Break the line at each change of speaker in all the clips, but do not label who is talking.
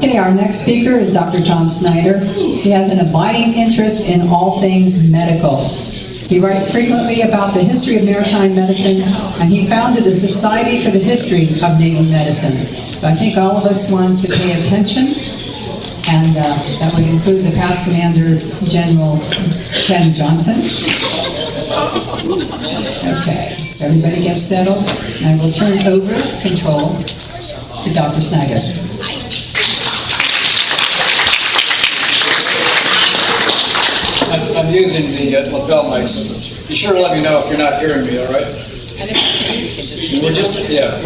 Okay, our next speaker is Dr. John Snyder. He has an abiding interest in all things medical. He writes frequently about the history of maritime medicine, and he founded the Society for the History of Naval Medicine. So I think all of us want to pay attention, and that would include the past Commander General Ken Johnson. Okay, everybody gets settled. I will turn over control to Dr. Snyder.
I'm using the lapel mic, so be sure to let me know if you're not hearing me, all right? We're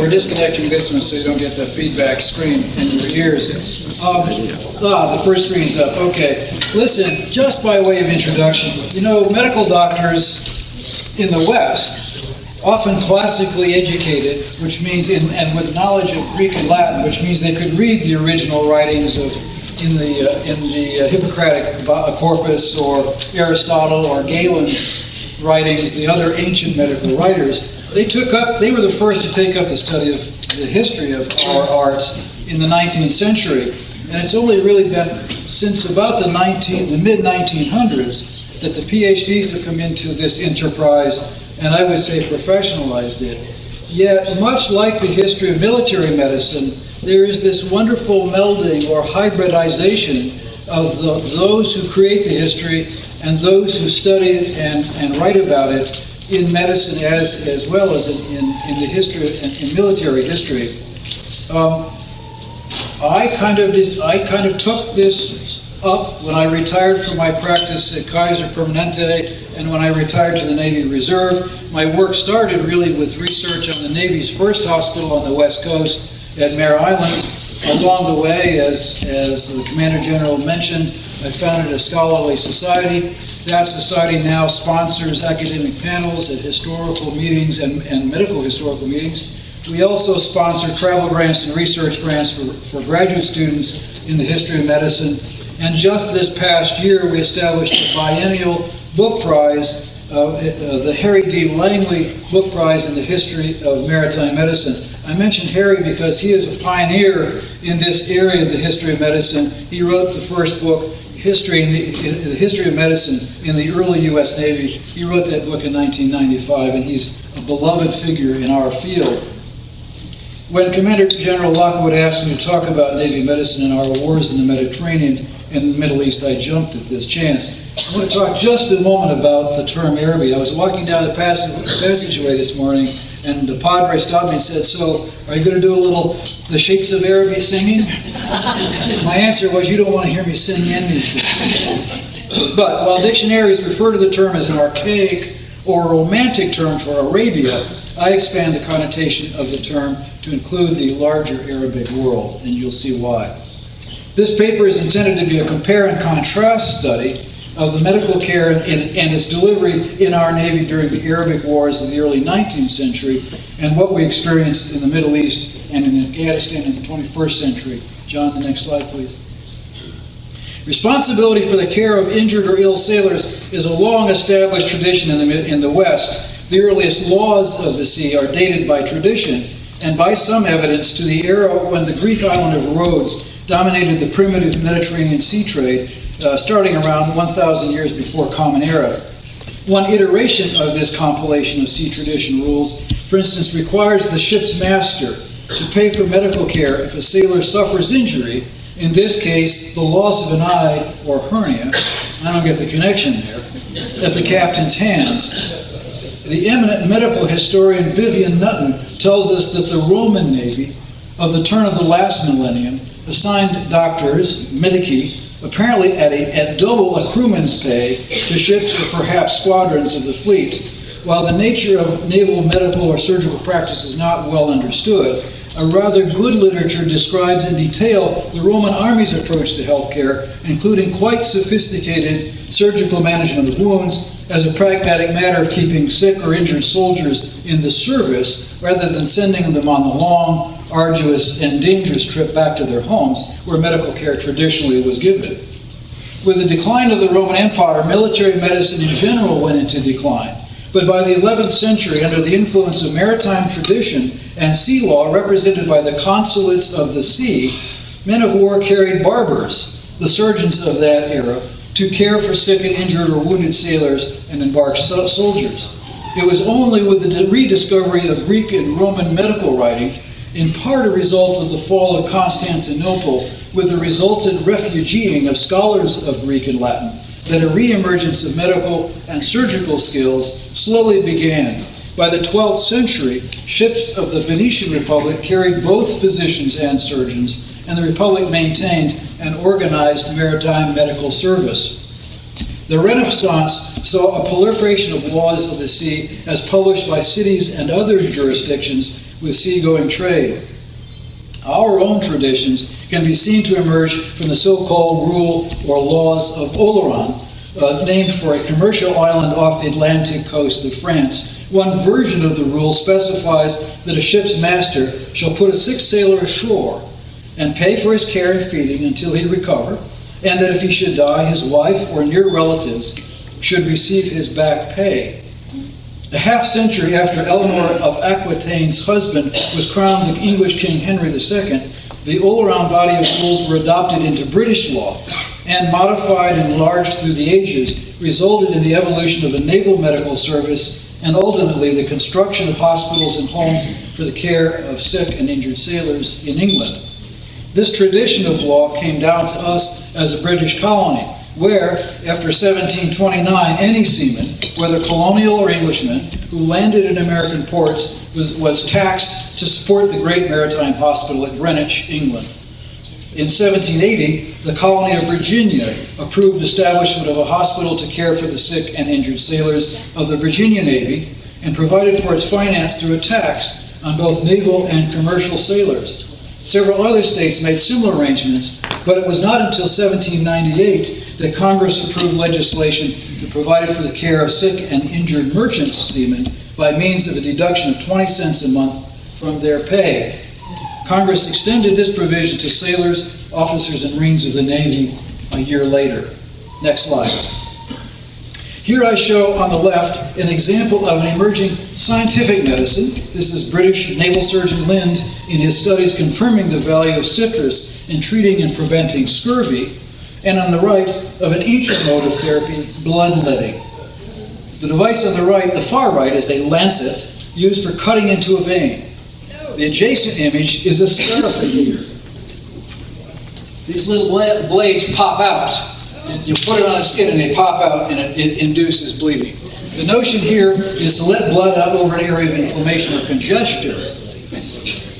disconnecting this one so you don't get the feedback screen in your ears. The first screen's up. Okay. Listen, just by way of introduction, you know, medical doctors in the West, often classically educated, which means, and with knowledge of Greek and Latin, which means they could read the original writings in the Hippocratic corpus, or Aristotle or Galen's writings, the other ancient medical writers. They were the first to take up the study of the history of our arts in the 19th century. And it's only really been since about the mid-1900s that the PhDs have come into this enterprise, and I would say professionalized it. Yet, much like the history of military medicine, there is this wonderful melding or hybridization of those who create the history and those who study it and write about it in medicine as well as in the history, in military history. I kind of took this up when I retired from my practice at Kaiser Permanente, and when I retired to the Navy Reserve. My work started really with research on the Navy's first hospital on the West Coast at Mare Island. Along the way, as the Commander General mentioned, I founded a scholarly society. That society now sponsors academic panels at historical meetings and medical historical meetings. We also sponsor travel grants and research grants for graduate students in the history of medicine. And just this past year, we established a biennial book prize, the Harry D. Langley Book Prize in the history of maritime medicine. I mentioned Harry because he is a pioneer in this area of the history of medicine. He wrote the first book, the History of Medicine in the early U.S. Navy. He wrote that book in 1995, and he's a beloved figure in our field. When Commander General Lockwood asked me to talk about Navy medicine and our wars in the Mediterranean and the Middle East, I jumped at this chance. I want to talk just a moment about the term Araby. I was walking down the passageway this morning, and the Padre stopped me and said, "So, are you going to do the Sheikhs of Araby singing?" My answer was, "You don't want to hear me sing anything." But while dictionaries refer to the term as an archaic or romantic term for Arabia, I expand the connotation of the term to include the larger Arabic world, and you'll see why. This paper is intended to be a compare and contrast study of the medical care and its delivery in our Navy during the Arabic Wars of the early 19th century and what we experienced in the Middle East and in Afghanistan in the 21st century. John, the next slide, please. Responsibility for the care of injured or ill sailors is a long-established tradition in the West. The earliest laws of the sea are dated by tradition and by some evidence to the era when the Greek island of Rhodes dominated the primitive Mediterranean sea trade, starting around 1,000 years before Common Era. One iteration of this compilation of sea tradition rules, for instance, requires the ship's master to pay for medical care if a sailor suffers injury, in this case, the loss of an eye or hernia, I don't get the connection there, at the captain's hand. The eminent medical historian Vivian Nutton tells us that the Roman Navy of the turn of the last millennium assigned doctors, medici, apparently at double a crewman's pay to ships or perhaps squadrons of the fleet. While the nature of naval medical or surgical practice is not well understood, a rather good literature describes in detail the Roman army's approach to healthcare, including quite sophisticated surgical management of wounds as a pragmatic matter of keeping sick or injured soldiers in the service rather than sending them on the long, arduous, and dangerous trip back to their homes where medical care traditionally was given. With the decline of the Roman Empire, military medicine in general went into decline. But by the 11th century, under the influence of maritime tradition and sea law represented by the consulates of the sea, Men of war carried barbers, the surgeons of that era, to care for sick and injured or wounded sailors and embarked soldiers. It was only with the rediscovery of Greek and Roman medical writing, in part a result of the fall of Constantinople, with the resultant refugeeing of scholars of Greek and Latin, that a reemergence of medical and surgical skills slowly began. By the 12th century, ships of the Venetian Republic carried both physicians and surgeons, and the Republic maintained an organized maritime medical service. The Renaissance saw a proliferation of laws of the sea as published by cities and other jurisdictions with seagoing trade. Our own traditions can be seen to emerge from the so-called rule or laws of Oleron, named for a commercial island off the Atlantic coast of France. One version of the rule specifies that a ship's master shall put a sick sailor ashore and pay for his care and feeding until he recover, and that if he should die, his wife or near relatives should receive his back pay. A half century after Eleanor of Aquitaine's husband was crowned the English King Henry II, the all-around body of rules were adopted into British law and modified and enlarged through the ages, resulted in the evolution of a naval medical service and ultimately the construction of hospitals and homes for the care of sick and injured sailors in England. This tradition of law came down to us as a British colony, where, after 1729, any seaman, whether colonial or Englishman, who landed in American ports was taxed to support the great maritime hospital at Greenwich, England. In 1780, the colony of Virginia approved establishment of a hospital to care for the sick and injured sailors of the Virginia Navy and provided for its finance through a tax on both naval and commercial sailors. Several other states made similar arrangements, but it was not until 1798 that Congress approved legislation that provided for the care of sick and injured merchant seamen by means of a deduction of 20 cents a month from their pay. Congress extended this provision to sailors, officers, and Marines of the Navy a year later. Next slide. Here I show on the left an example of an emerging scientific medicine. This is British Naval Surgeon Lind in his studies confirming the value of citrus in treating and preventing scurvy, and on the right of an ancient mode of therapy, bloodletting. The device on the right, the far right, is a lancet used for cutting into a vein. The adjacent image is a scarificator. These little blades pop out. You put it on the skin and they pop out and it induces bleeding. The notion here is to let blood out over an area of inflammation or congestion.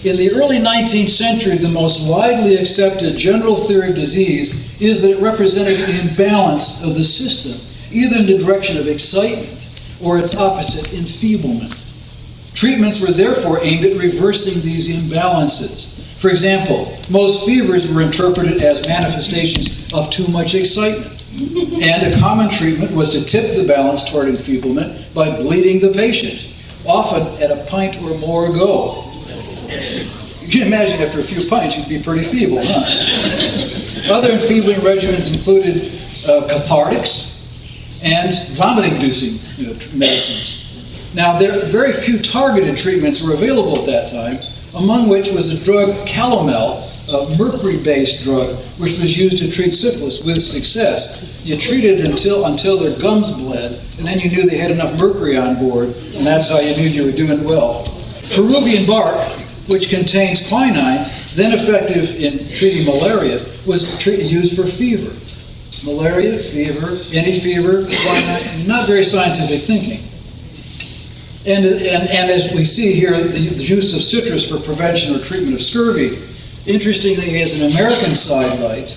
In the early 19th century, the most widely accepted general theory of disease is that it represented an imbalance of the system, either in the direction of excitement or its opposite, enfeeblement. Treatments were therefore aimed at reversing these imbalances. For example, most fevers were interpreted as manifestations of too much excitement, and a common treatment was to tip the balance toward enfeeblement by bleeding the patient, often at a pint or more a go. You can imagine after a few pints you'd be pretty feeble, huh? Other enfeebling regimens included cathartics and vomiting-inducing medicines. Now, very few targeted treatments were available at that time, among which was the drug calomel, a mercury-based drug, which was used to treat syphilis with success. You treated it until their gums bled, and then you knew they had enough mercury on board, and that's how you knew you were doing well. Peruvian bark, which contains quinine, then effective in treating malaria, was used for fever. Malaria, fever, any fever, quinine, not very scientific thinking. And as we see here, the use of citrus for prevention or treatment of scurvy. Interestingly, as an American sidelight,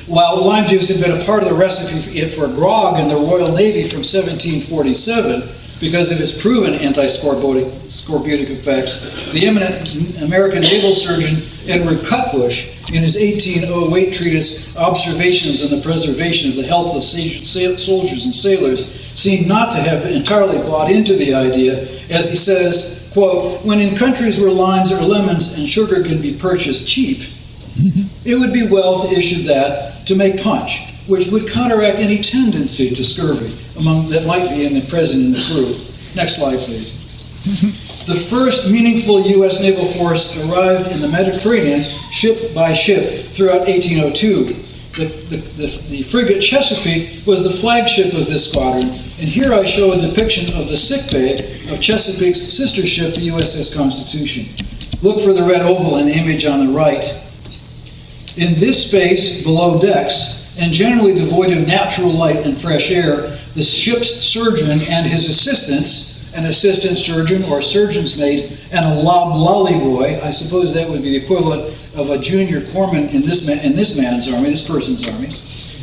while lime juice had been a part of the recipe for grog in the Royal Navy from 1747, because of its proven anti-scorbutic effects, the eminent American naval surgeon Edward Cutbush, in his 1808 treatise Observations on the Preservation of the Health of Soldiers and Sailors, seemed not to have entirely bought into the idea, as he says, quote, "When in countries where limes or lemons and sugar can be purchased cheap, it would be well to issue that to make punch, which would counteract any tendency to scurvy that might be present in the crew." Next slide, please. The first meaningful U.S. naval force arrived in the Mediterranean ship by ship throughout 1802. The frigate Chesapeake was the flagship of this squadron, and here I show a depiction of the sickbay of Chesapeake's sister ship, the USS Constitution. Look for the red oval in the image on the right. In this space below decks, and generally devoid of natural light and fresh air, the ship's surgeon and his assistants, an assistant surgeon or surgeon's mate, and a lolly boy, I suppose that would be the equivalent of a junior corpsman in this person's army,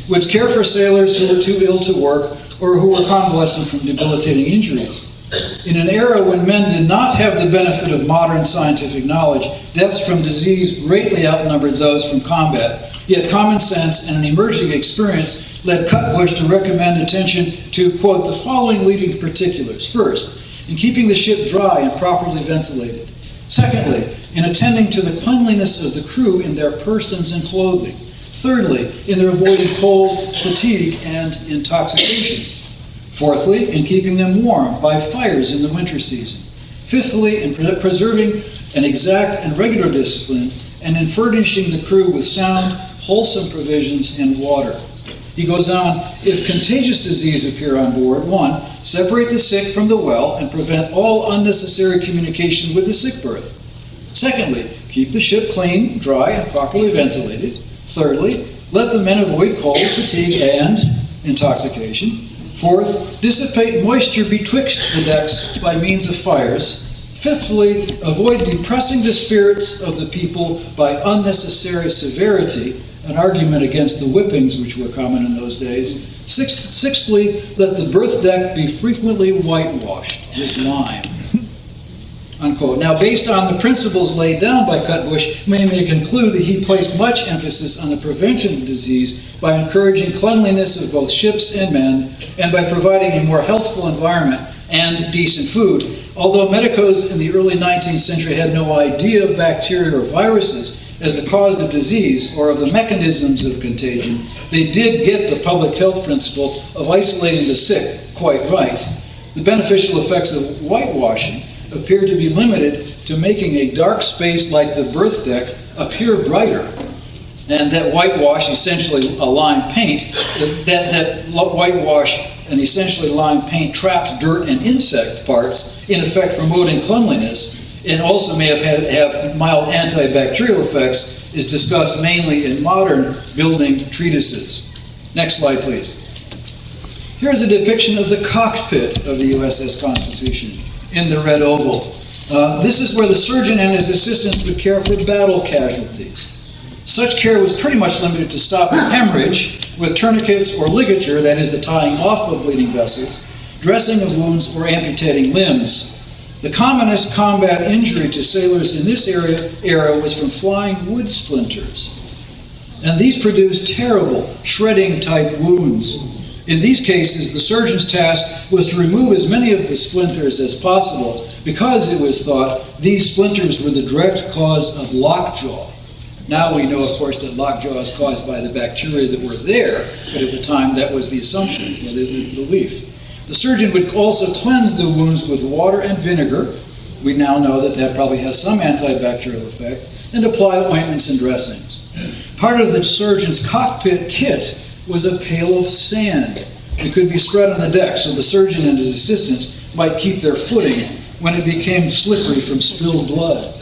would care for sailors who were too ill to work or who were convalescing from debilitating injuries. In an era when men did not have the benefit of modern scientific knowledge, deaths from disease greatly outnumbered those from combat. Yet common sense and an emerging experience led Cutbush to recommend attention to, quote, the following leading particulars. First, in keeping the ship dry and properly ventilated. Secondly, in attending to the cleanliness of the crew in their persons and clothing. Thirdly, in their avoiding cold, fatigue, and intoxication. Fourthly, in keeping them warm by fires in the winter season. Fifthly, in preserving an exact and regular discipline, and in furnishing the crew with sound, wholesome provisions and water. He goes on, if contagious disease appear on board, 1, separate the sick from the well and prevent all unnecessary communication with the sick berth. Secondly, keep the ship clean, dry, and properly ventilated. Thirdly, let the men avoid cold, fatigue, and intoxication. Fourth, dissipate moisture betwixt the decks by means of fires. Fifthly, avoid depressing the spirits of the people by unnecessary severity, an argument against the whippings which were common in those days. Sixthly, let the berth deck be frequently whitewashed with lime. Unquote. Now, based on the principles laid down by Cutbush, we may conclude that he placed much emphasis on the prevention of disease by encouraging cleanliness of both ships and men, and by providing a more healthful environment and decent food. Although medicos in the early 19th century had no idea of bacteria or viruses as the cause of disease or of the mechanisms of contagion, they did get the public health principle of isolating the sick quite right. The beneficial effects of whitewashing appear to be limited to making a dark space like the berth deck appear brighter, and that whitewash, essentially a lime paint, that whitewash and essentially lime paint traps dirt and insect parts, in effect promoting cleanliness, and also may have mild antibacterial effects, is discussed mainly in modern building treatises. Next slide, please. Here's a depiction of the cockpit of the USS Constitution in the red oval. This is where the surgeon and his assistants would care for battle casualties. Such care was pretty much limited to stopping hemorrhage with tourniquets or ligature, that is the tying off of bleeding vessels, dressing of wounds, or amputating limbs. The commonest combat injury to sailors in this era was from flying wood splinters. And these produced terrible, shredding-type wounds. In these cases, the surgeon's task was to remove as many of the splinters as possible, because it was thought these splinters were the direct cause of lockjaw. Now we know, of course, that lockjaw is caused by the bacteria that were there, but at the time that was the assumption, the belief. The surgeon would also cleanse the wounds with water and vinegar. We now know that that probably has some antibacterial effect, and apply ointments and dressings. Part of the surgeon's cockpit kit was a pail of sand. It could be spread on the deck so the surgeon and his assistants might keep their footing when it became slippery from spilled blood.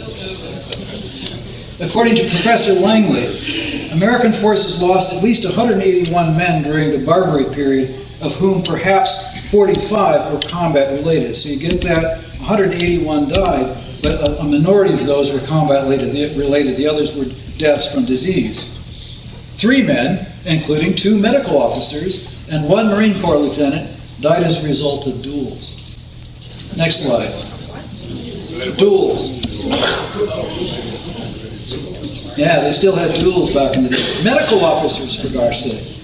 According to Professor Langley, American forces lost at least 181 men during the Barbary period, of whom perhaps 45 were combat-related. So you get that, 181 died, but a minority of those were combat-related. The others were deaths from disease. 3 men, including 2 medical officers and 1 Marine Corps lieutenant, died as a result of duels. Next slide. Duels. Yeah, they still had duels back in the day. Medical officers, for gosh sake.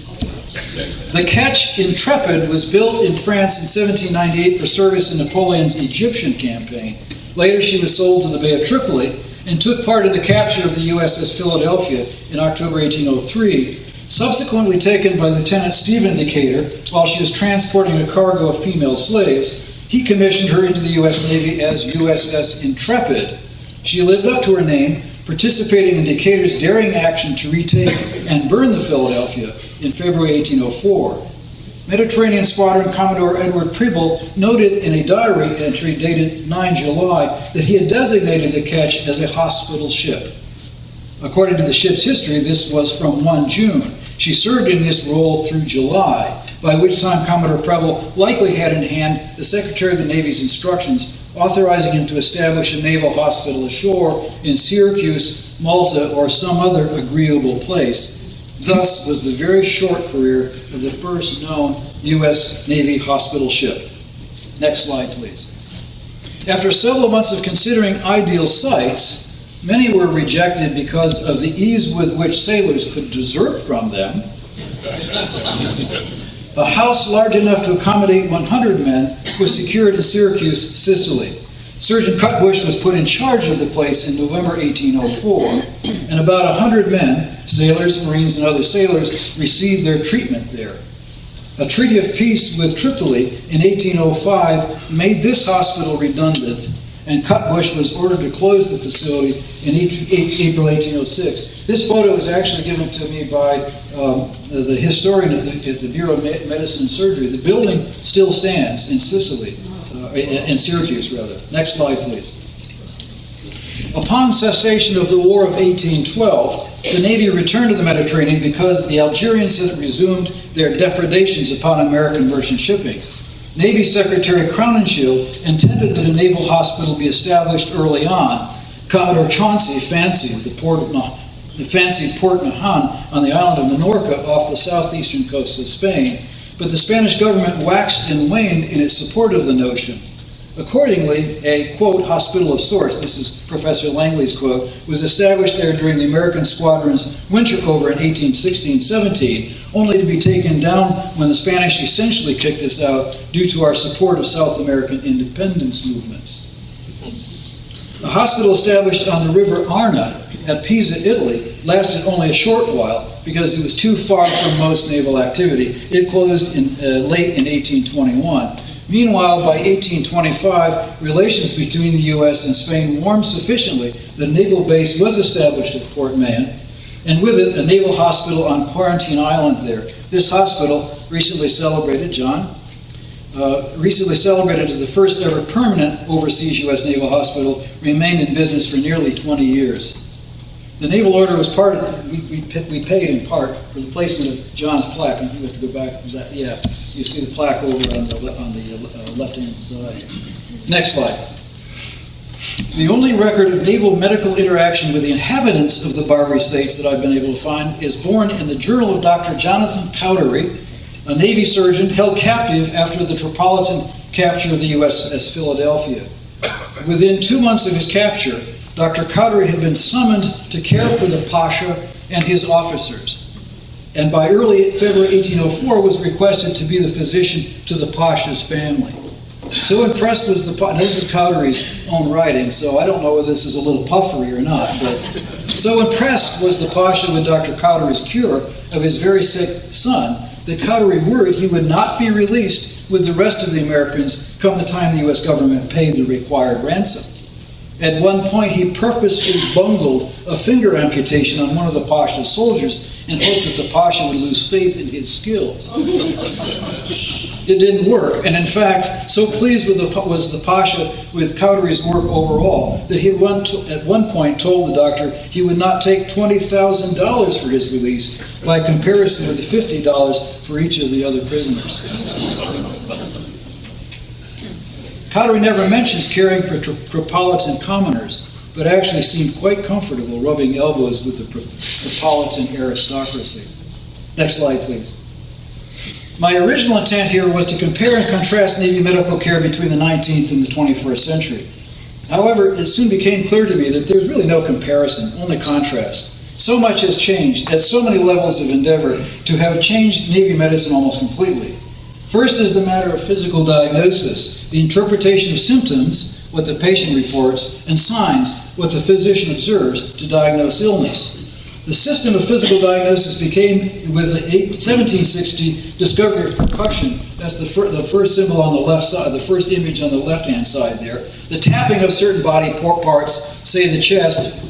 The ketch Intrepid was built in France in 1798 for service in Napoleon's Egyptian campaign. Later, she was sold to the Bay of Tripoli and took part in the capture of the USS Philadelphia in October 1803, subsequently taken by Lieutenant Stephen Decatur while she was transporting a cargo of female slaves. he commissioned her into the U.S. Navy as USS Intrepid. She lived up to her name, participating in Decatur's daring action to retake and burn the Philadelphia in February 1804. Mediterranean Squadron Commodore Edward Preble noted in a diary entry dated 9 July that he had designated the ketch as a hospital ship. According to the ship's history, this was from 1 June. She served in this role through July, by which time Commodore Preble likely had in hand the Secretary of the Navy's instructions authorizing him to establish a naval hospital ashore in Syracuse, Malta, or some other agreeable place. Thus was the very short career of the first known U.S. Navy hospital ship. Next slide, please. After several months of considering ideal sites, many were rejected because of the ease with which sailors could desert from them. A house large enough to accommodate 100 men was secured in Syracuse, Sicily. Surgeon Cutbush was put in charge of the place in November 1804, and about 100 men, sailors, Marines, and other sailors, received their treatment there. A treaty of peace with Tripoli in 1805 made this hospital redundant, and Cutbush was ordered to close the facility in April 1806. This photo was actually given to me by the historian at the Bureau of Medicine and Surgery. The building still stands in Sicily, in Syracuse, rather. Next slide, please. Upon cessation of the War of 1812, the Navy returned to the Mediterranean because the Algerians had resumed their depredations upon American merchant shipping. Navy Secretary Crowninshield intended that a naval hospital be established early on. Commodore Chauncey fancied Port Mahon on the island of Minorca off the southeastern coast of Spain, but the Spanish government waxed and waned in its support of the notion. Accordingly, a, quote, hospital of sorts, this is Professor Langley's quote, was established there during the American squadron's winter over in 1816-17, only to be taken down when the Spanish essentially kicked us out due to our support of South American independence movements. A hospital established on the river Arno at Pisa, Italy, lasted only a short while because it was too far from most naval activity. It closed late in 1821. Meanwhile, by 1825, relations between the U.S. and Spain warmed sufficiently that a naval base was established at Port Mahon, and with it, a naval hospital on Quarantine Island there. This hospital, recently celebrated as the first ever permanent overseas U.S. naval hospital, remained in business for nearly 20 years. The naval order was part of we paid in part for the placement of John's plaque. And you have to go back to that. Yeah, you see the plaque over on the left-hand side. Next slide. The only record of naval medical interaction with the inhabitants of the Barbary States that I've been able to find is born in the journal of Dr. Jonathan Cowdery, a Navy surgeon held captive after the Tripolitan capture of the USS Philadelphia. Within 2 months of his capture, Dr. Cowdery had been summoned to care for the Pasha and his officers, and by early February 1804 was requested to be the physician to the Pasha's family. So impressed was the Pasha, this is Cowdery's own writing, so I don't know whether this is a little puffery or not, but so impressed was the Pasha with Dr. Cowdery's cure of his very sick son that Cowdery worried he would not be released with the rest of the Americans come the time the U.S. government paid the required ransom. At one point, he purposefully bungled a finger amputation on one of the Pasha's soldiers and hoped that the Pasha would lose faith in his skills. It didn't work, and in fact, so pleased was the Pasha with Cowdery's work overall that he at one point told the doctor he would not take $20,000 for his release by comparison with the $50 for each of the other prisoners. Cowdery never mentions caring for Tripolitan commoners, but actually seemed quite comfortable rubbing elbows with the Tripolitan aristocracy. Next slide, please. My original intent here was to compare and contrast Navy medical care between the 19th and the 21st century. However, it soon became clear to me that there's really no comparison, only contrast. So much has changed at so many levels of endeavor to have changed Navy medicine almost completely. First is the matter of physical diagnosis, the interpretation of symptoms, what the patient reports, and signs, what the physician observes, to diagnose illness. The system of physical diagnosis became, with the 1760 discovery of percussion. That's the first symbol on the left side, the first image on the left-hand side there. The tapping of certain body parts, say the chest,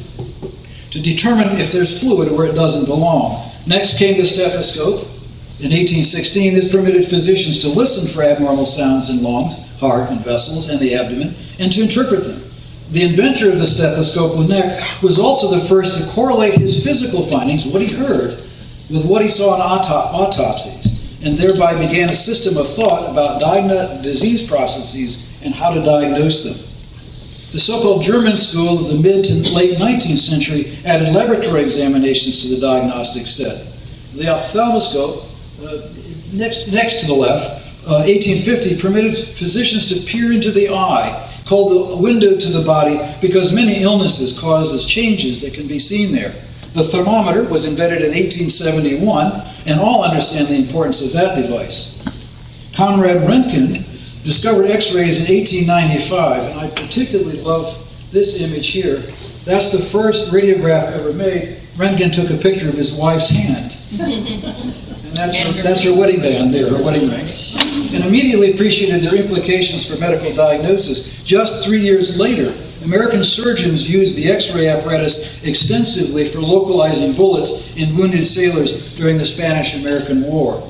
to determine if there's fluid where it doesn't belong. Next came the stethoscope. In 1816, this permitted physicians to listen for abnormal sounds in lungs, heart, and vessels, and the abdomen, and to interpret them. The inventor of the stethoscope, Linneck, was also the first to correlate his physical findings, what he heard, with what he saw in autopsies, and thereby began a system of thought about disease processes and how to diagnose them. The so-called German school of the mid to late 19th century added laboratory examinations to the diagnostic set. The ophthalmoscope, next to the left, 1850, permitted physicians to peer into the eye, called the window to the body, because many illnesses causes changes that can be seen there. The thermometer was invented in 1871, and all understand the importance of that device. Conrad Röntgen discovered X-rays in 1895, and I particularly love this image here. That's the first radiograph ever made. Röntgen took a picture of his wife's hand. And that's her wedding band there, her wedding ring. And immediately appreciated their implications for medical diagnosis. Just 3 years later, American surgeons used the X-ray apparatus extensively for localizing bullets in wounded sailors during the Spanish-American War.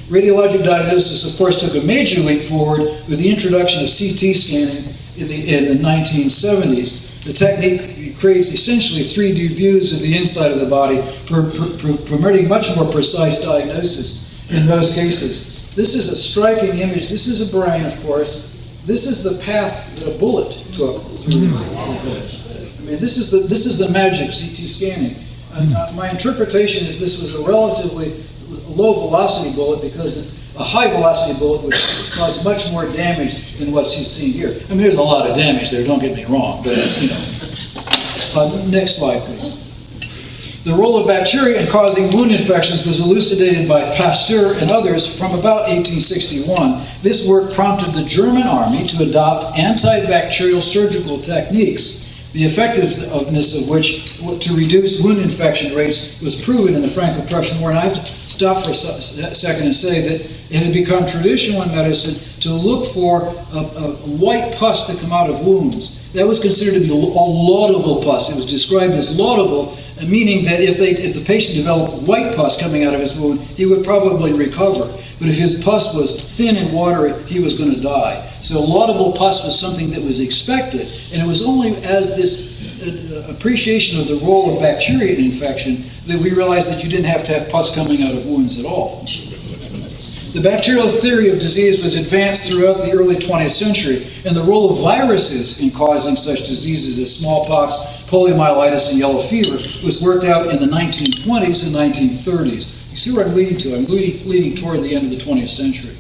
Radiologic diagnosis, of course, took a major leap forward with the introduction of CT scanning in the 1970s. The technique creates essentially 3D views of the inside of the body, permitting much more precise diagnosis in most cases. This is a striking image. This is a brain, of course. This is the path that a bullet took through. I mean, this is the magic of CT scanning. My interpretation is this was a relatively low velocity bullet, because a high velocity bullet would cause much more damage than what's seen here. I mean, there's a lot of damage there, don't get me wrong, but it's, next slide, please. The role of bacteria in causing wound infections was elucidated by Pasteur and others from about 1861. This work prompted the German army to adopt antibacterial surgical techniques, the effectiveness of which to reduce wound infection rates was proven in the Franco-Prussian War. And I have to stop for a second and say that it had become traditional in medicine to look for a white pus to come out of wounds. That was considered to be a laudable pus. It was described as laudable, meaning that if the patient developed white pus coming out of his wound, he would probably recover. But if his pus was thin and watery, he was going to die. So laudable pus was something that was expected, and it was only as this appreciation of the role of bacteria in infection that we realized that you didn't have to have pus coming out of wounds at all. The bacterial theory of disease was advanced throughout the early 20th century, and the role of viruses in causing such diseases as smallpox, poliomyelitis, and yellow fever was worked out in the 1920s and 1930s. You see where I'm leading to? I'm leading toward the end of the 20th century.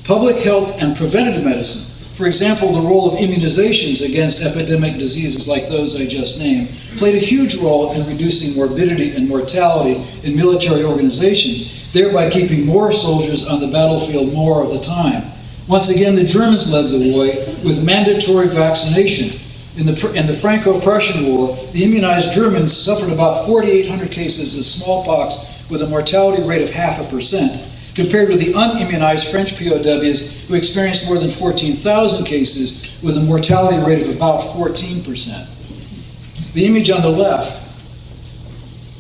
Public health and preventative medicine, for example, the role of immunizations against epidemic diseases like those I just named, played a huge role in reducing morbidity and mortality in military organizations, thereby keeping more soldiers on the battlefield more of the time. Once again, the Germans led the way with mandatory vaccination. In the Franco-Prussian War, the immunized Germans suffered about 4,800 cases of smallpox with a mortality rate of 0.5%, compared with the unimmunized French POWs who experienced more than 14,000 cases with a mortality rate of about 14%. The image on the left,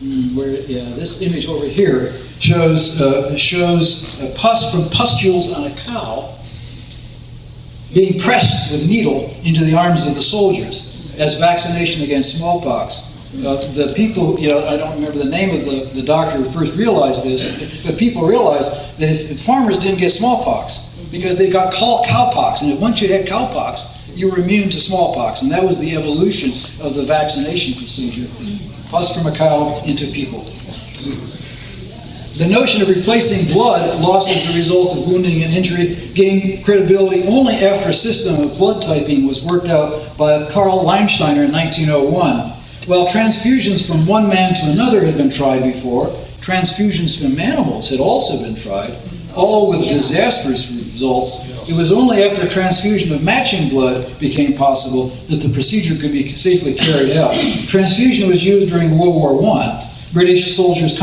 this image over here, shows pus from pustules on a cow being pressed with a needle into the arms of the soldiers as vaccination against smallpox. The people, I don't remember the name of the doctor who first realized this, but people realized that if farmers didn't get smallpox because they got cowpox, and if once you had cowpox, you were immune to smallpox, and that was the evolution of the vaccination procedure. Pus from a cow into people. The notion of replacing blood lost as a result of wounding and injury gained credibility only after a system of blood typing was worked out by Karl Limesteiner in 1901. While transfusions from one man to another had been tried before, transfusions from animals had also been tried, all with disastrous results. It was only after a transfusion of matching blood became possible that the procedure could be safely carried out. Transfusion was used during World War I. British surgeons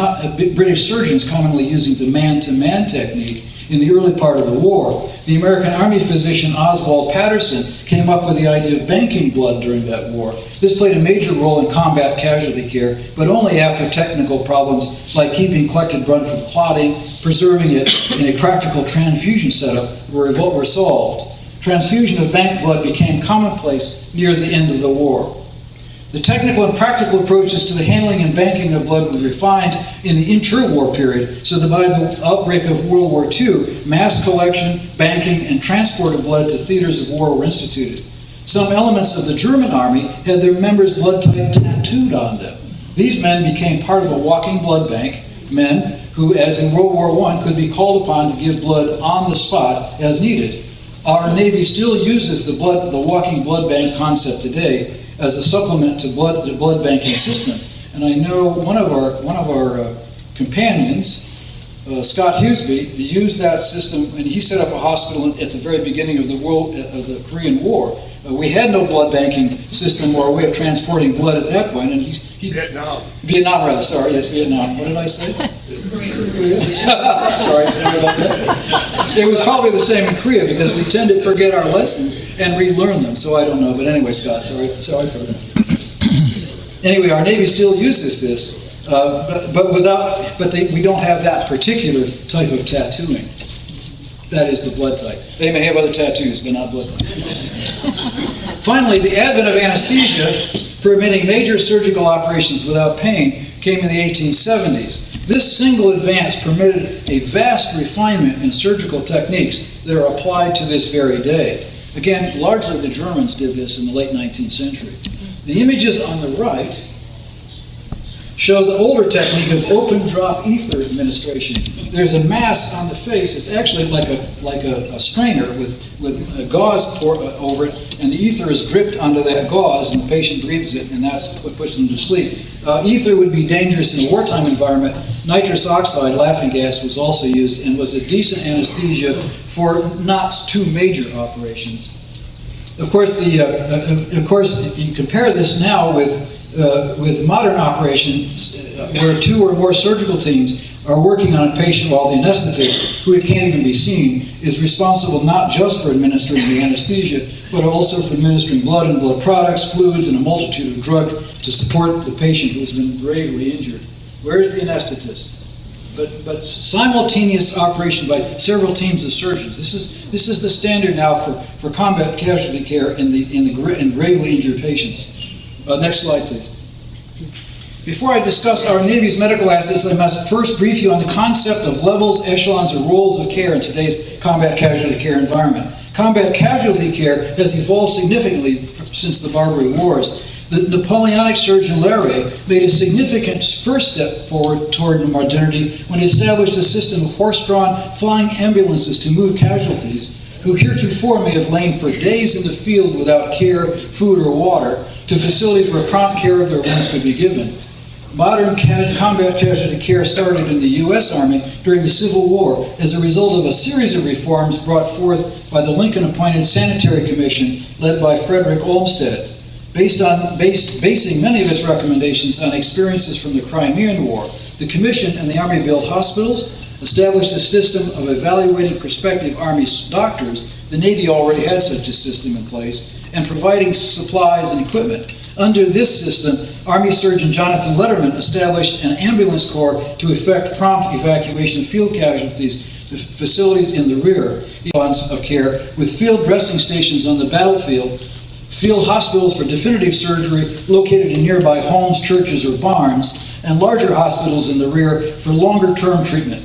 commonly using the man-to-man technique in the early part of the war. The American Army physician Oswald Patterson came up with the idea of banking blood during that war. This played a major role in combat casualty care, but only after technical problems like keeping collected blood from clotting, preserving it in a practical transfusion setup were solved. Transfusion of bank blood became commonplace near the end of the war. The technical and practical approaches to the handling and banking of blood were refined in the interwar period, so that by the outbreak of World War II, mass collection, banking, and transport of blood to theaters of war were instituted. Some elements of the German army had their members' blood type tattooed on them. These men became part of a walking blood bank, men who, as in World War I, could be called upon to give blood on the spot as needed. Our Navy still uses the walking blood bank concept today as a supplement to the blood banking system. And I know one of our companions, Scott Hughesby, used that system, and he set up a hospital at the very beginning of the Korean War. We had no blood banking system or a way of transporting blood at that point, and Vietnam, yes, Vietnam. What did I say? Sorry about that. It was probably the same in Korea because we tend to forget our lessons and relearn them. So I don't know, but anyway, Scott, sorry for that. Anyway, our Navy still uses this, we don't have that particular type of tattooing. That is the blood type. They may have other tattoos, but not blood type. Finally, the advent of anesthesia, permitting major surgical operations without pain, came in the 1870s. This single advance permitted a vast refinement in surgical techniques that are applied to this very day. Again, largely the Germans did this in the late 19th century. The images on the right show the older technique of open drop ether administration. There's a mask on the face. It's actually like a strainer with a gauze over it, and the ether is dripped onto that gauze, and the patient breathes it, and that's what puts them to sleep. Ether would be dangerous in a wartime environment. Nitrous oxide, laughing gas, was also used and was a decent anesthesia for not too major operations. Of course, if you compare this now with modern operations, where two or more surgical teams are working on a patient while the anesthetist, who can't even be seen, is responsible not just for administering the anesthesia, but also for administering blood and blood products, fluids, and a multitude of drugs to support the patient who has been gravely injured. Where's the anesthetist? But simultaneous operation by several teams of surgeons. This is the standard now for combat casualty care in gravely injured patients. Next slide, please. Before I discuss our Navy's medical assets, I must first brief you on the concept of levels, echelons, or roles of care in today's combat casualty care environment. Combat casualty care has evolved significantly since the Barbary Wars. The Napoleonic surgeon Larrey made a significant first step forward toward modernity when he established a system of horse-drawn flying ambulances to move casualties who heretofore may have lain for days in the field without care, food, or water, to facilities where prompt care of their wounds could be given. Modern combat casualty care started in the U.S. Army during the Civil War as a result of a series of reforms brought forth by the Lincoln-appointed Sanitary Commission led by Frederick Olmsted. Basing many of its recommendations on experiences from the Crimean War, the Commission and the Army built hospitals, established a system of evaluating prospective Army doctors. The Navy already had such a system in place, and providing supplies and equipment. Under this system, Army Surgeon Jonathan Letterman established an ambulance corps to effect prompt evacuation of field casualties to facilities in the rear of care, with field dressing stations on the battlefield, field hospitals for definitive surgery located in nearby homes, churches, or barns, and larger hospitals in the rear for longer-term treatment.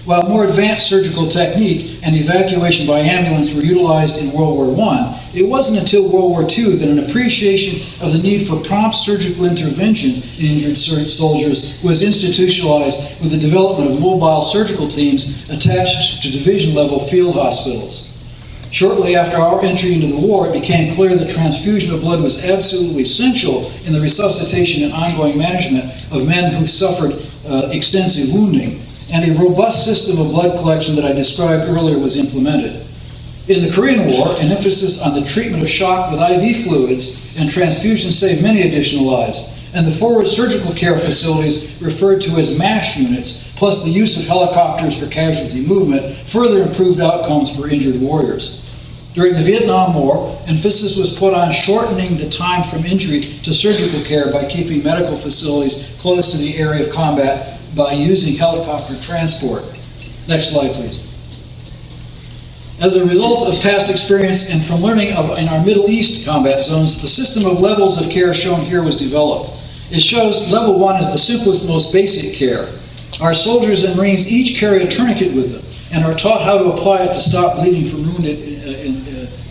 While more advanced surgical technique and evacuation by ambulance were utilized in World War I, it wasn't until World War II that an appreciation of the need for prompt surgical intervention in injured soldiers was institutionalized with the development of mobile surgical teams attached to division-level field hospitals. Shortly after our entry into the war, it became clear that transfusion of blood was absolutely essential in the resuscitation and ongoing management of men who suffered extensive wounding, and a robust system of blood collection that I described earlier was implemented. In the Korean War, an emphasis on the treatment of shock with IV fluids and transfusion saved many additional lives. and the forward surgical care facilities referred to as MASH units, plus the use of helicopters for casualty movement, further improved outcomes for injured warriors. During the Vietnam War, emphasis was put on shortening the time from injury to surgical care by keeping medical facilities close to the area of combat by using helicopter transport. Next slide, please. As a result of past experience and from learning in our Middle East combat zones, the system of levels of care shown here was developed. It shows level 1 is the simplest, most basic care. Our soldiers and Marines each carry a tourniquet with them and are taught how to apply it to stop bleeding from wounded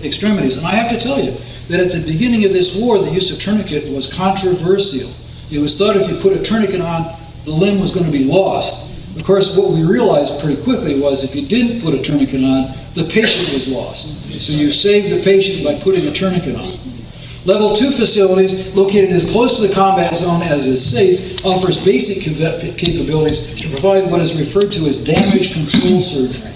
extremities. And I have to tell you that at the beginning of this war, the use of tourniquet was controversial. It was thought if you put a tourniquet on, the limb was going to be lost. Of course, what we realized pretty quickly was if you didn't put a tourniquet on, the patient was lost. So you saved the patient by putting a tourniquet on. Level 2 facilities, located as close to the combat zone as is safe, offers basic capabilities to provide what is referred to as damage control surgery.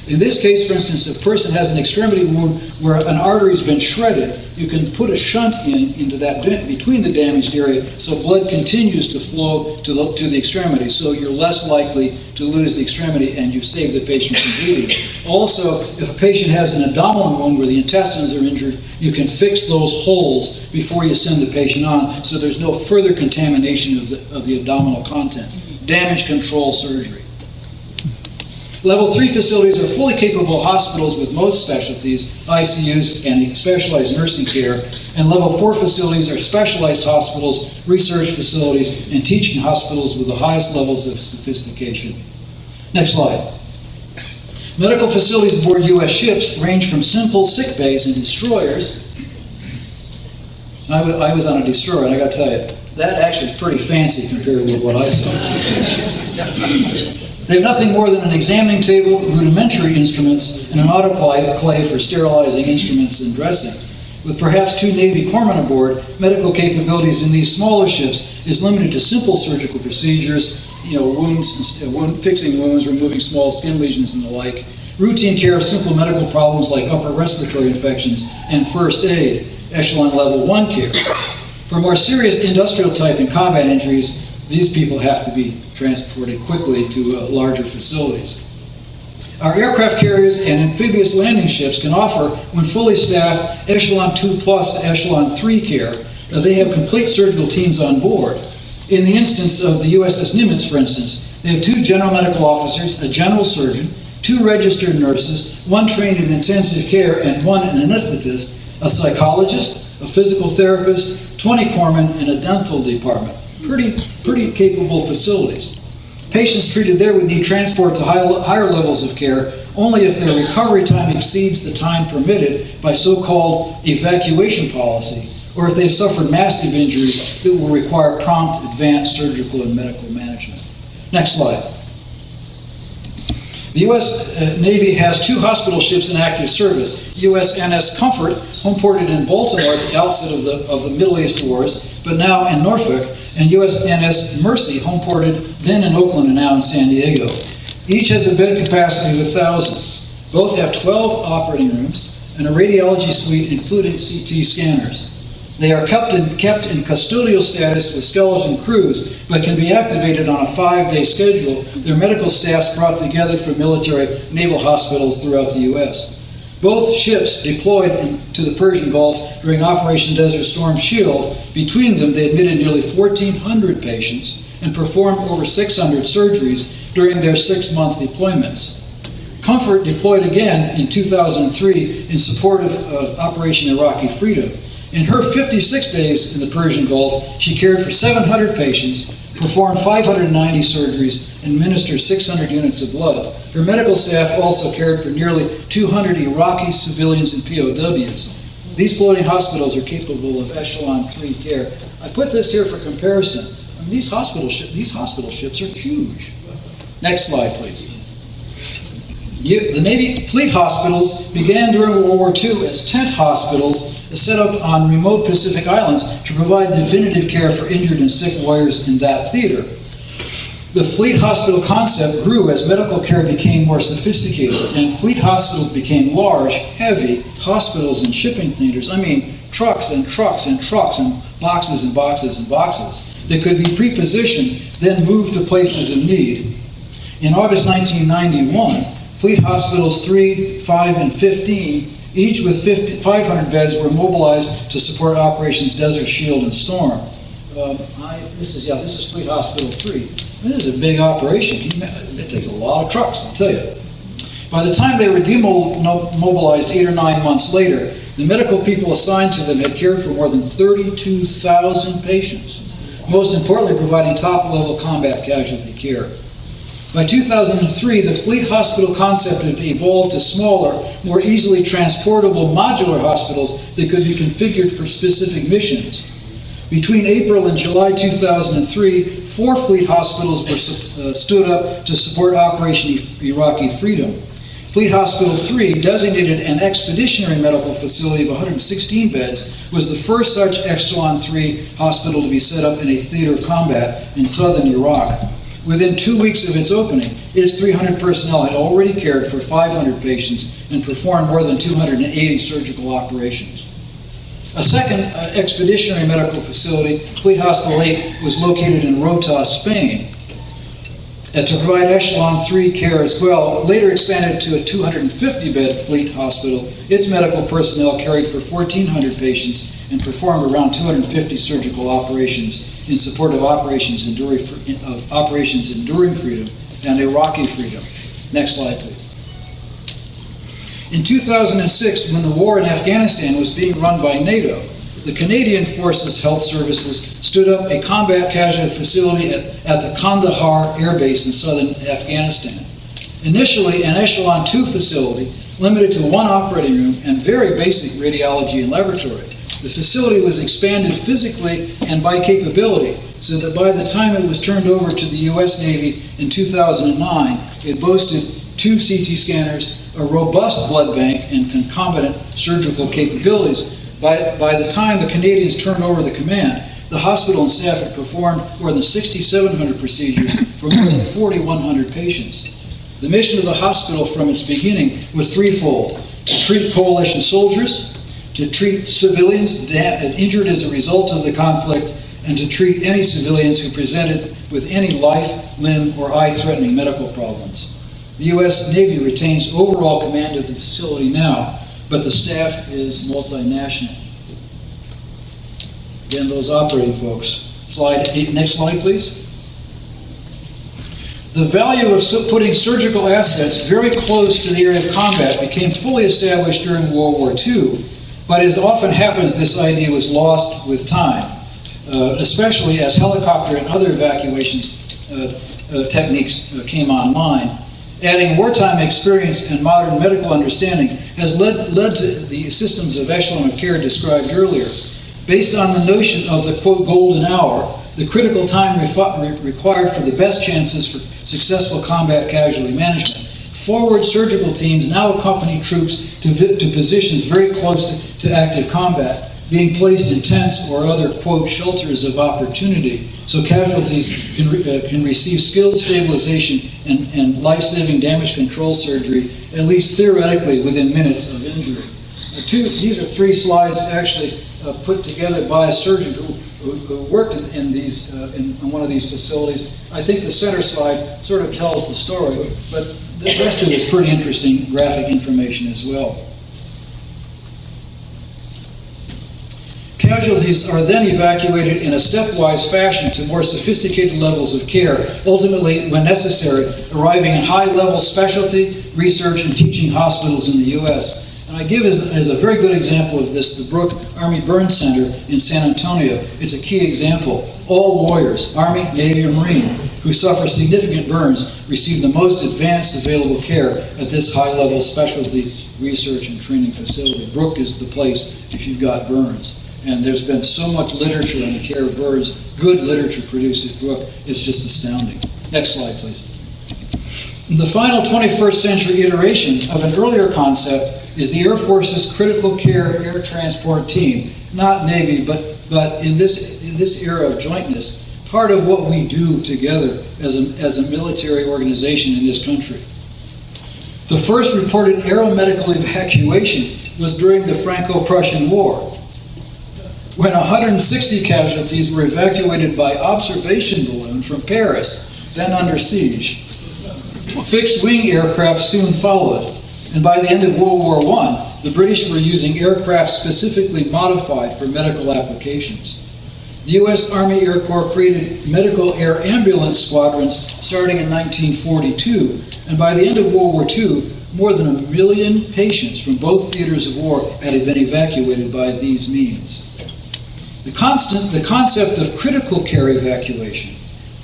In this case, for instance, if a person has an extremity wound where an artery has been shredded, you can put a shunt into that between the damaged area so blood continues to flow to the extremity, so you're less likely to lose the extremity and you save the patient from bleeding. Also, if a patient has an abdominal wound where the intestines are injured, you can fix those holes before you send the patient on so there's no further contamination of the abdominal contents. Damage control surgery. Level 3 facilities are fully capable hospitals with most specialties, ICUs, and specialized nursing care. And Level 4 facilities are specialized hospitals, research facilities, and teaching hospitals with the highest levels of sophistication. Next slide. Medical facilities aboard U.S. ships range from simple sick bays and destroyers. I was on a destroyer, and I got to tell you, that actually is pretty fancy compared with what I saw. They have nothing more than an examining table, rudimentary instruments, and an autoclave for sterilizing instruments and dressing. With perhaps 2 Navy corpsmen aboard, medical capabilities in these smaller ships is limited to simple surgical procedures, fixing wounds, removing small skin lesions and the like, routine care of simple medical problems like upper respiratory infections, and first aid, echelon level 1 care. For more serious industrial type and combat injuries, these people have to be transported quickly to larger facilities. Our aircraft carriers and amphibious landing ships can offer, when fully staffed, Echelon 2 plus to Echelon 3 care. They have complete surgical teams on board. In the instance of the USS Nimitz, for instance, they have 2 general medical officers, a general surgeon, 2 registered nurses, 1 trained in intensive care, and 1 an anesthetist, a psychologist, a physical therapist, 20 corpsmen, and a dental department. Pretty capable facilities. Patients treated there would need transport to higher levels of care only if their recovery time exceeds the time permitted by so-called evacuation policy, or if they've suffered massive injuries that will require prompt, advanced surgical and medical management. Next slide. The U.S. Navy has 2 hospital ships in active service. USNS Comfort, homeported in Baltimore at the outset of the Middle East wars, but now in Norfolk, and USNS Mercy, homeported then in Oakland and now in San Diego. Each has a bed capacity of 1,000. Both have 12 operating rooms and a radiology suite including CT scanners. They are kept in custodial status with skeleton crews, but can be activated on a 5-day schedule. Their medical staffs brought together from military naval hospitals throughout the U.S. Both ships deployed to the Persian Gulf during Operation Desert Storm Shield. Between them, they admitted nearly 1,400 patients and performed over 600 surgeries during their 6-month deployments. Comfort deployed again in 2003 in support of Operation Iraqi Freedom. In her 56 days in the Persian Gulf, she cared for 700 patients, performed 590 surgeries, and administered 600 units of blood. Her medical staff also cared for nearly 200 Iraqi civilians and POWs. These floating hospitals are capable of Echelon 3 care. I put this here for comparison. I mean, these hospital ships are huge. Next slide, please. The Navy fleet hospitals began during World War II as tent hospitals set up on remote Pacific islands to provide definitive care for injured and sick warriors in that theater. The fleet hospital concept grew as medical care became more sophisticated, and fleet hospitals became large, heavy hospitals and shipping theaters. I mean, trucks and trucks and trucks and boxes and boxes and boxes. that could be prepositioned, then moved to places of need. In August 1991, Fleet Hospitals 3, 5, and 15, each with 500 beds, were mobilized to support Operations Desert Shield and Storm. This is Fleet Hospital 3. This is a big operation. It takes a lot of trucks, I'll tell you. By the time they were demobilized 8 or 9 months later, the medical people assigned to them had cared for more than 32,000 patients, most importantly providing top-level combat casualty care. By 2003, the Fleet Hospital concept had evolved to smaller, more easily transportable modular hospitals that could be configured for specific missions. Between April and July 2003, 4 Fleet hospitals were stood up to support Operation Iraqi Freedom. Fleet Hospital 3, designated an expeditionary medical facility of 116 beds, was the first such Echelon 3 hospital to be set up in a theater of combat in southern Iraq. Within 2 weeks of its opening, its 300 personnel had already cared for 500 patients and performed more than 280 surgical operations. A second expeditionary medical facility, Fleet Hospital 8, was located in Rota, Spain, to provide Echelon 3 care as well. Later expanded to a 250-bed Fleet Hospital, its medical personnel carried for 1,400 patients and performed around 250 surgical operations in support of Operations Enduring Freedom and Iraqi Freedom. Next slide, please. In 2006, when the war in Afghanistan was being run by NATO, the Canadian Forces Health Services stood up a combat casualty facility at the Kandahar Air Base in southern Afghanistan. Initially, an Echelon 2 facility limited to 1 operating room and very basic radiology and laboratory. The facility was expanded physically and by capability, so that by the time it was turned over to the U.S. Navy in 2009, it boasted 2 CT scanners, a robust blood bank, and concomitant surgical capabilities. By the time the Canadians turned over the command, the hospital and staff had performed more than 6,700 procedures for more than 4,100 patients. The mission of the hospital from its beginning was threefold: to treat coalition soldiers, to treat civilians injured as a result of the conflict, and to treat any civilians who presented with any life, limb, or eye-threatening medical problems. The U.S. Navy retains overall command of the facility now, but the staff is multinational. Again, those operating folks. Next slide, please. The value of putting surgical assets very close to the area of combat became fully established during World War II, but as often happens, this idea was lost with time, especially as helicopter and other evacuations techniques came online. Adding wartime experience and modern medical understanding has led to the systems of Echelon of Care described earlier. Based on the notion of the, quote, golden hour, the critical time required for the best chances for successful combat casualty management, forward surgical teams now accompany troops to positions very close to active combat, being placed in tents or other, quote, shelters of opportunity, so casualties can receive skilled stabilization and life-saving damage control surgery, at least theoretically within minutes of injury. These are 3 slides actually put together by a surgeon who worked in one of these facilities. I think the center slide sort of tells the story, but the rest of it is pretty interesting graphic information as well. Casualties are then evacuated in a stepwise fashion to more sophisticated levels of care, ultimately, when necessary, arriving in high-level specialty, research, and teaching hospitals in the U.S. And I give as a very good example of this the Brooke Army Burn Center in San Antonio. It's a key example. All warriors, Army, Navy, and Marine, who suffer significant burns receive the most advanced available care at this high-level specialty research and training facility. Brooke is the place if you've got burns. And there's been so much literature on the care of burns, good literature produced at Brooke, it's just astounding. Next slide, please. The final 21st century iteration of an earlier concept is the Air Force's Critical Care Air Transport Team, not Navy, but in this era of jointness, part of what we do together as a military organization in this country. The first reported aeromedical evacuation was during the Franco-Prussian War. when 160 casualties were evacuated by observation balloon from Paris, then under siege. Fixed-wing aircraft soon followed, and by the end of World War I, the British were using aircraft specifically modified for medical applications. The U.S. Army Air Corps created medical air ambulance squadrons starting in 1942, and by the end of World War II, more than 1 million patients from both theaters of war had been evacuated by these means. The concept of critical care evacuation,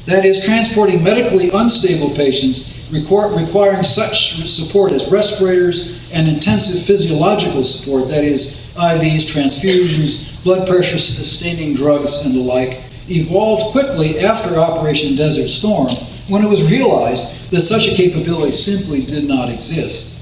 that is, transporting medically unstable patients requiring such support as respirators and intensive physiological support, that is, IVs, transfusions, blood pressure sustaining drugs, and the like, evolved quickly after Operation Desert Storm, when it was realized that such a capability simply did not exist.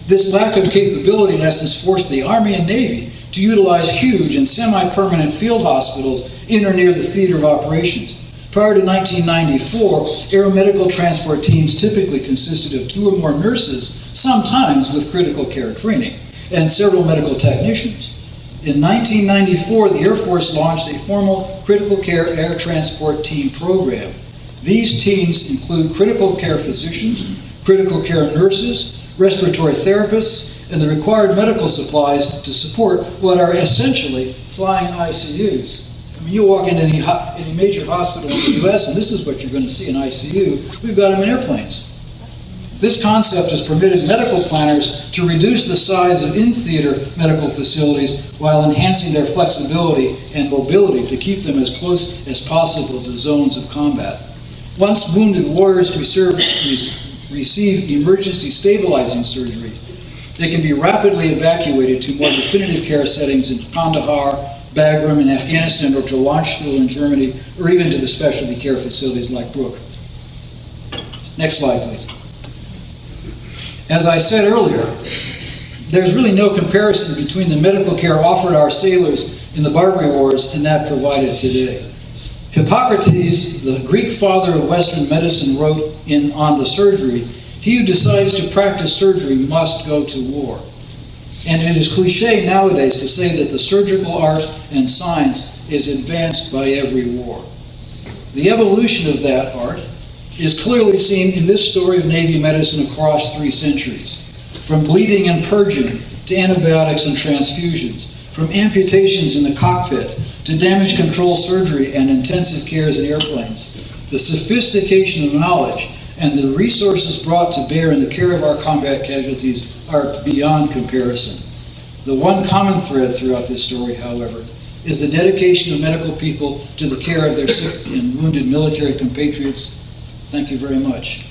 This lack of capability, in essence, forced the Army and Navy to utilize huge and semi-permanent field hospitals in or near the theater of operations. Prior to 1994, aeromedical transport teams typically consisted of 2 or more nurses, sometimes with critical care training, and several medical technicians. In 1994, the Air Force launched a formal critical care air transport team program. These teams include critical care physicians, critical care nurses, respiratory therapists, and the required medical supplies to support what are essentially flying ICUs. I mean, you walk into any major hospital in the U.S., and this is what you're going to see in ICU. We've got them in airplanes. This concept has permitted medical planners to reduce the size of in-theater medical facilities while enhancing their flexibility and mobility to keep them as close as possible to zones of combat. Once wounded warriors receive emergency stabilizing surgeries, they can be rapidly evacuated to more definitive care settings in Kandahar, Bagram in Afghanistan, or to Landstuhl in Germany, or even to the specialty care facilities like Brook. Next slide, please. As I said earlier, there's really no comparison between the medical care offered our sailors in the Barbary Wars and that provided today. Hippocrates, the Greek father of Western medicine, wrote on the surgery, "He who decides to practice surgery must go to war." And it is cliche nowadays to say that the surgical art and science is advanced by every war. The evolution of that art is clearly seen in this story of Navy medicine across 3 centuries. From bleeding and purging to antibiotics and transfusions, from amputations in the cockpit to damage control surgery and intensive cares in airplanes, the sophistication of knowledge and the resources brought to bear in the care of our combat casualties are beyond comparison. The one common thread throughout this story, however, is the dedication of medical people to the care of their sick and wounded military compatriots. Thank you very much.